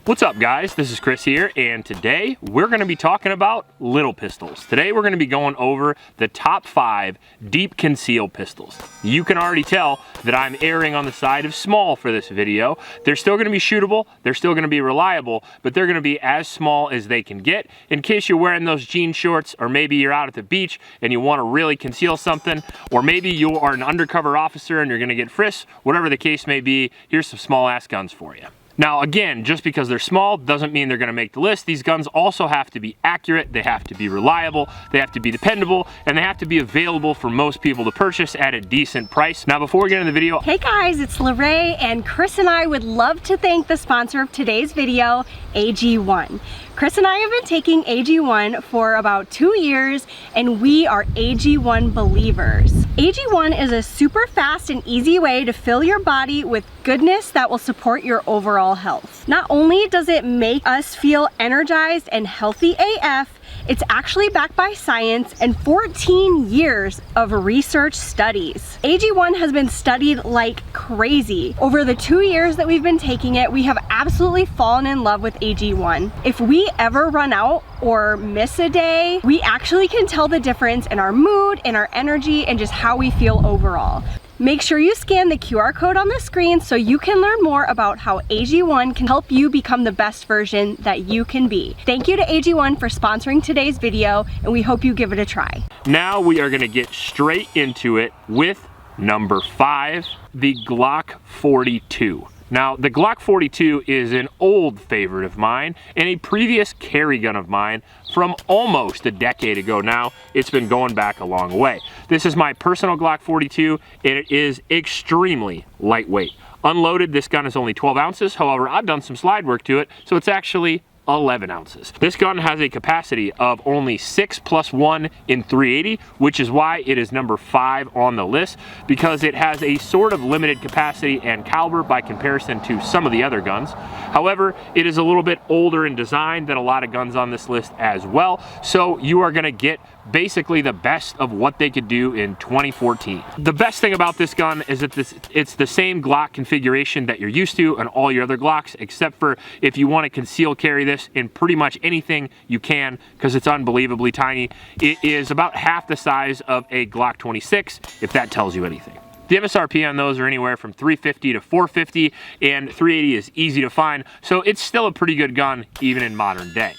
What's up guys, this is Chris here, and today we're going to be talking about little pistols. Today we're going to be going over the top 5 deep conceal pistols. You can already tell that I'm erring on the side of small for this video. They're still going to be shootable, they're still going to be reliable, but they're going to be as small as they can get in case you're wearing those jean shorts, or maybe you're out at the beach and you want to really conceal something, or maybe you are an undercover officer and you're going to get frisked. Whatever the case may be, here's some small ass guns for you. Now again, just because they're small doesn't mean they're going to make the list. These guns also have to be accurate, they have to be reliable, they have to be dependable, and they have to be available for most people to purchase at a decent price. Now before we get into the video... Hey guys, it's Lorraine, and Chris and I would love to thank the sponsor of today's video, AG1. Chris and I have been taking AG1 for about 2 years, and we are AG1 believers. AG1 is a super fast and easy way to fill your body with goodness that will support your overall health. Not only does it make us feel energized and healthy AF, it's actually backed by science and 14 years of research studies. AG1 has been studied like crazy. Over the 2 years that we've been taking it, we have absolutely fallen in love with AG1. If we ever run out or miss a day, we actually can tell the difference in our mood, in our energy, and just how we feel overall. Make sure you scan the QR code on the screen so you can learn more about how AG1 can help you become the best version that you can be. Thank you to AG1 for sponsoring today's video, and we hope you give it a try. Now we are going to get straight into it with number 5, the Glock 42. Now, the Glock 42 is an old favorite of mine and a previous carry gun of mine from almost a decade ago now. It's been going back a long way. This is my personal Glock 42, and it is extremely lightweight. Unloaded, this gun is only 12 ounces. However, I've done some slide work to it, so it's actually 11 ounces. This gun has a capacity of only 6+1 in 380, which is why it is number 5 on the list, because it has a sort of limited capacity and caliber by comparison to some of the other guns. However, it is a little bit older in design than a lot of guns on this list as well, so you are going to get basically the best of what they could do in 2014. The best thing about this gun is that it's the same Glock configuration that you're used to on all your other Glocks, except for if you want to conceal carry this in pretty much anything you can, because it's unbelievably tiny. It is about half the size of a Glock 26, if that tells you anything. The MSRP on those are anywhere from $350 to $450, and $380 is easy to find, so it's still a pretty good gun even in modern day.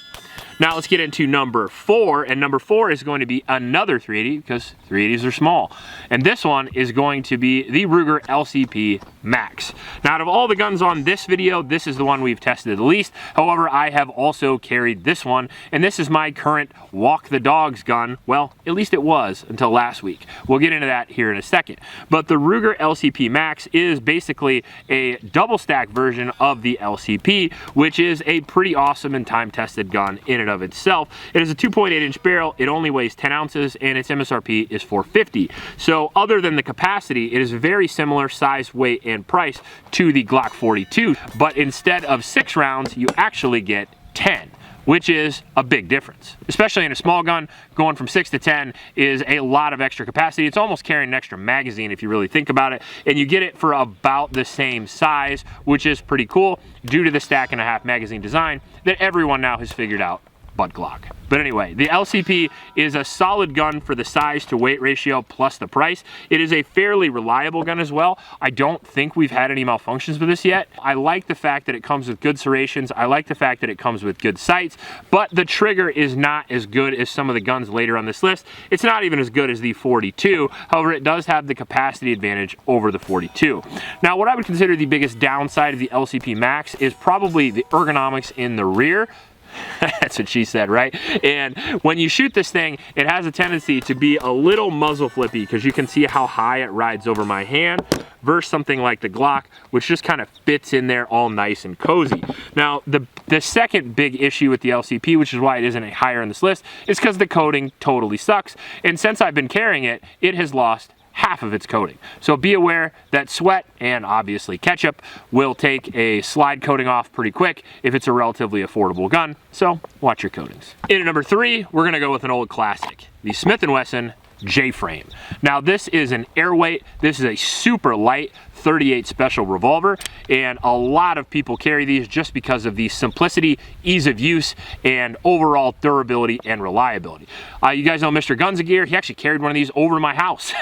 Now let's get into number 4, and number 4 is going to be another 380 because 380s are small. And this one is going to be the Ruger LCP Max. Now out of all the guns on this video, this is the one we've tested the least. However, I have also carried this one, and this is my current walk the dogs gun. Well, at least it was until last week. We'll get into that here in a second. But the Ruger LCP Max is basically a double stack version of the LCP, which is a pretty awesome and time-tested gun in and of itself. It is a 2.8 inch barrel, it only weighs 10 ounces, and its MSRP is $450. So other than the capacity, it is very similar size, weight, and price to the Glock 42, but instead of 6 rounds, you actually get 10. Which is a big difference. Especially in a small gun, going from 6 to 10 is a lot of extra capacity. It's almost carrying an extra magazine if you really think about it, and you get it for about the same size, which is pretty cool due to the stack and a half magazine design that everyone now has figured out but Glock. But anyway, the LCP is a solid gun for the size to weight ratio plus the price. It is a fairly reliable gun as well. I don't think we've had any malfunctions with this yet. I like the fact that it comes with good serrations. I like the fact that it comes with good sights, but the trigger is not as good as some of the guns later on this list. It's not even as good as the 42. However, it does have the capacity advantage over the 42. Now, what I would consider the biggest downside of the LCP Max is probably the ergonomics in the rear. That's what she said, right? And when you shoot this thing, it has a tendency to be a little muzzle flippy because you can see how high it rides over my hand versus something like the Glock, which just kind of fits in there all nice and cozy. Now, the second big issue with the LCP, which is why it isn't a higher on this list, is because the coating totally sucks. And since I've been carrying it, it has lost half of its coating. So be aware that sweat and obviously ketchup will take a slide coating off pretty quick if it's a relatively affordable gun. So watch your coatings. In at number 3, we're gonna go with an old classic, the Smith & Wesson J-frame. Now this is an airweight. This is a super light 38 special revolver, and a lot of people carry these just because of the simplicity, ease of use, and overall durability and reliability. You guys know Mr. Guns Gear. He actually carried one of these over to my house.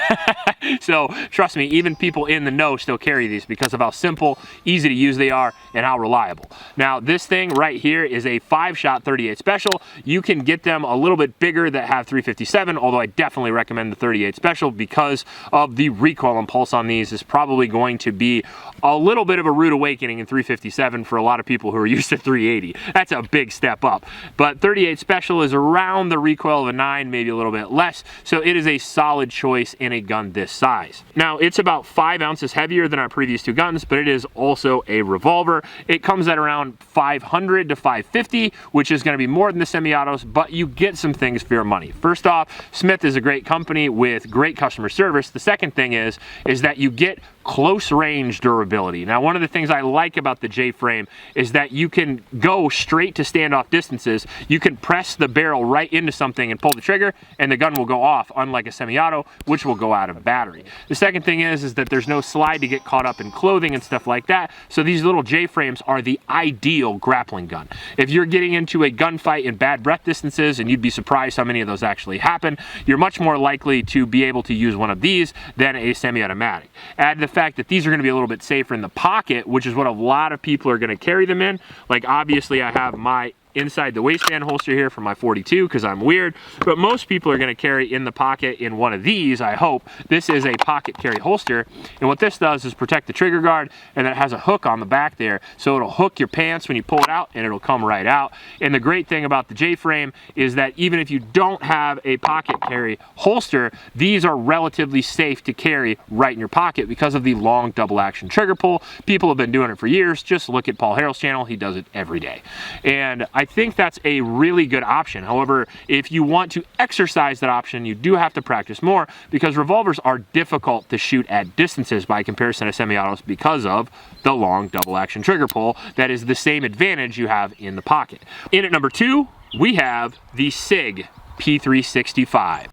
So trust me, even people in the know still carry these because of how simple, easy to use they are, and how reliable. Now this thing right here is a 5-shot 38 special. You can get them a little bit bigger that have 357, although I definitely recommend the 38 special because of the recoil impulse on these is probably going to be a little bit of a rude awakening in 357 for a lot of people who are used to 380. That's a big step up. But 38 special is around the recoil of a 9, maybe a little bit less, so it is a solid choice in a gun this size. Now it's about 5 ounces heavier than our previous two guns, but it is also a revolver. It comes at around 500 to 550, which is going to be more than the semi-autos, but you get some things for your money. First off, Smith is a great company with great customer service. The second thing is that you get close range durability. Now, one of the things I like about the J-frame is that you can go straight to standoff distances. You can press the barrel right into something and pull the trigger, and the gun will go off, unlike a semi-auto, which will go out of battery. The second thing is that there's no slide to get caught up in clothing and stuff like that, so these little J-frames are the ideal grappling gun. If you're getting into a gunfight in bad breath distances, and you'd be surprised how many of those actually happen, you're much more likely to be able to use one of these than a semi-automatic. Add the fact that these are going to be a little bit safer in the pocket, which is what a lot of people are going to carry them in. Like, obviously I have my inside the waistband holster here for my 42 because I'm weird, but most people are going to carry in the pocket in one of these, I hope. This is a pocket carry holster, and what this does is protect the trigger guard, and then it has a hook on the back there, so it'll hook your pants when you pull it out and it'll come right out. And the great thing about the J-frame is that even if you don't have a pocket carry holster, these are relatively safe to carry right in your pocket because of the long double action trigger pull. People have been doing it for years. Just look at Paul Harrell's channel. He does it every day. And I think that's a really good option. However, if you want to exercise that option, you do have to practice more because revolvers are difficult to shoot at distances by comparison to semi-autos because of the long double action trigger pull. That is the same advantage you have in the pocket. In at number 2, we have the SIG P365.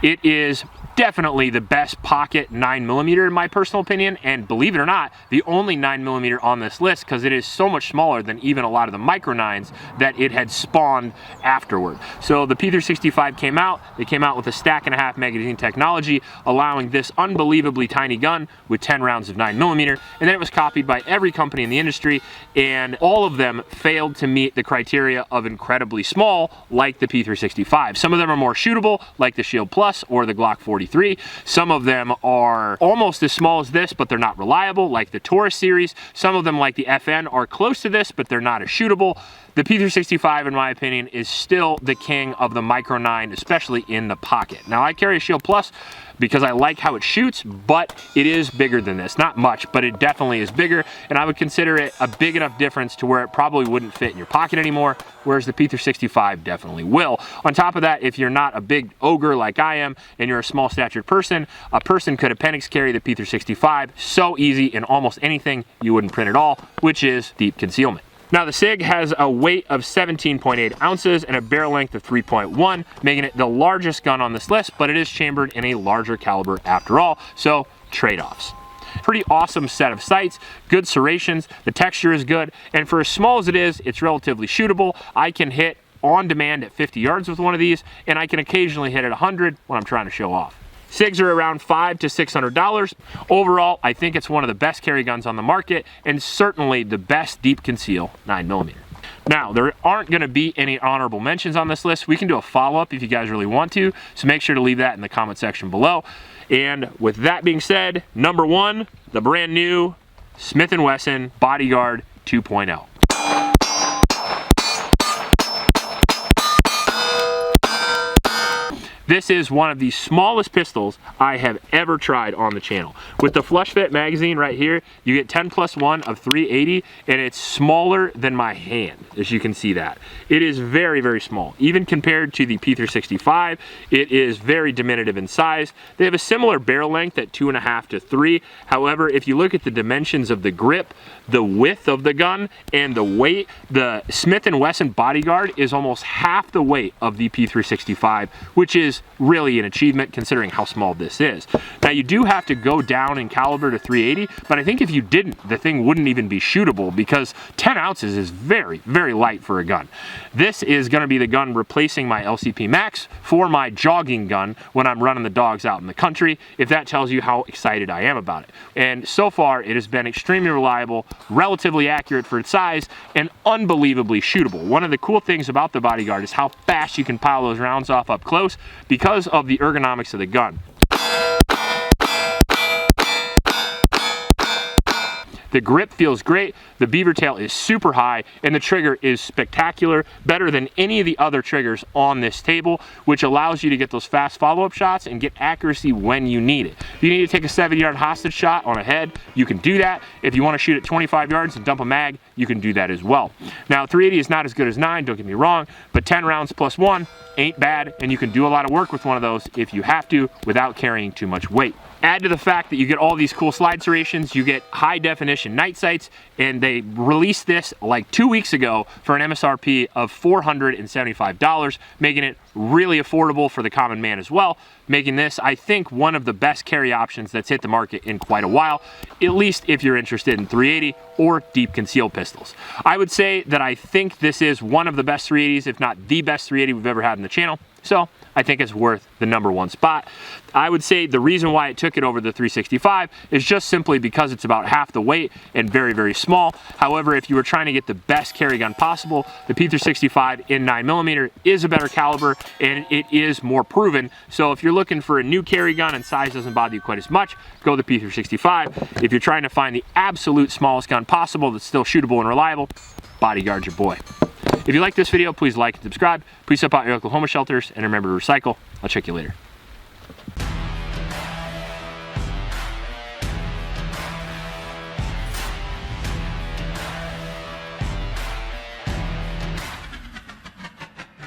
It is definitely the best pocket 9mm in my personal opinion, and believe it or not, the only 9mm on this list because it is so much smaller than even a lot of the micro 9s that it had spawned afterward. So the P365 came out. They came out with a 1.5-stack magazine technology, allowing this unbelievably tiny gun with 10 rounds of 9mm, and then it was copied by every company in the industry, and all of them failed to meet the criteria of incredibly small, like the P365. Some of them are more shootable, like the Shield Plus or the Glock 43. Some of them are almost as small as this, but they're not reliable, like the Taurus series. Some of them, like the FN, are close to this, but they're not as shootable. The P365, in my opinion, is still the king of the micro 9, especially in the pocket. Now, I carry a Shield Plus because I like how it shoots, but it is bigger than this. Not much, but it definitely is bigger, and I would consider it a big enough difference to where it probably wouldn't fit in your pocket anymore, whereas the P365 definitely will. On top of that, if you're not a big ogre like I am, and you're a small statured person, a person could appendix carry the P365 so easy in almost anything you wouldn't print at all, which is deep concealment. Now the SIG has a weight of 17.8 ounces and a barrel length of 3.1, making it the largest gun on this list, but it is chambered in a larger caliber after all, so trade-offs. Pretty awesome set of sights, good serrations, the texture is good, and for as small as it is, it's relatively shootable. I can hit on demand at 50 yards with one of these, and I can occasionally hit at 100 when I'm trying to show off. SIGs are around $500 to $600. Overall, I think it's one of the best carry guns on the market and certainly the best deep conceal 9mm. Now, there aren't going to be any honorable mentions on this list. We can do a follow-up if you guys really want to, so make sure to leave that in the comment section below. And with that being said, number 1, the brand new Smith & Wesson Bodyguard 2.0. This is one of the smallest pistols I have ever tried on the channel. With the flush fit magazine right here, you get 10+1 of 380, and it's smaller than my hand, as you can see that. It is very, very small. Even compared to the P365, it is very diminutive in size. They have a similar barrel length at 2.5 to 3. However, if you look at the dimensions of the grip, the width of the gun, and the weight, the Smith & Wesson Bodyguard is almost half the weight of the P365, which is really an achievement considering how small this is. Now, you do have to go down in caliber to 380, but I think if you didn't, the thing wouldn't even be shootable because 10 ounces is very, very light for a gun. This is going to be the gun replacing my LCP Max for my jogging gun when I'm running the dogs out in the country, if that tells you how excited I am about it. And so far, it has been extremely reliable, relatively accurate for its size, and unbelievably shootable. One of the cool things about the Bodyguard is how fast you can pile those rounds off up close because of the ergonomics of the gun. The grip feels great, the beaver tail is super high, and the trigger is spectacular, better than any of the other triggers on this table, which allows you to get those fast follow-up shots and get accuracy when you need it. If you need to take a 70-yard hostage shot on a head, you can do that. If you want to shoot at 25 yards and dump a mag, you can do that as well. Now, 380 is not as good as 9, don't get me wrong, but 10 rounds plus 1 ain't bad, and you can do a lot of work with one of those if you have to without carrying too much weight. Add to the fact that you get all these cool slide serrations, you get high definition night sights, and they released this like 2 weeks ago for an MSRP of $475, making it really affordable for the common man as well, making this, I think, one of the best carry options that's hit the market in quite a while, at least if you're interested in 380 or deep conceal pistols. I would say that I think this is one of the best 380s, if not the best 380 we've ever had in the channel, so I think it's worth the #1 spot. I would say the reason why it took it over the 365 is just simply because it's about half the weight and very, very small. However, if you were trying to get the best carry gun possible, the P365 in 9mm is a better caliber and it is more proven. So if you're looking for a new carry gun and size doesn't bother you quite as much, go the P365. If you're trying to find the absolute smallest gun possible that's still shootable and reliable, Bodyguard's your boy. If you like this video, please like and subscribe. Please help out your Oklahoma shelters and remember to recycle. I'll check you later.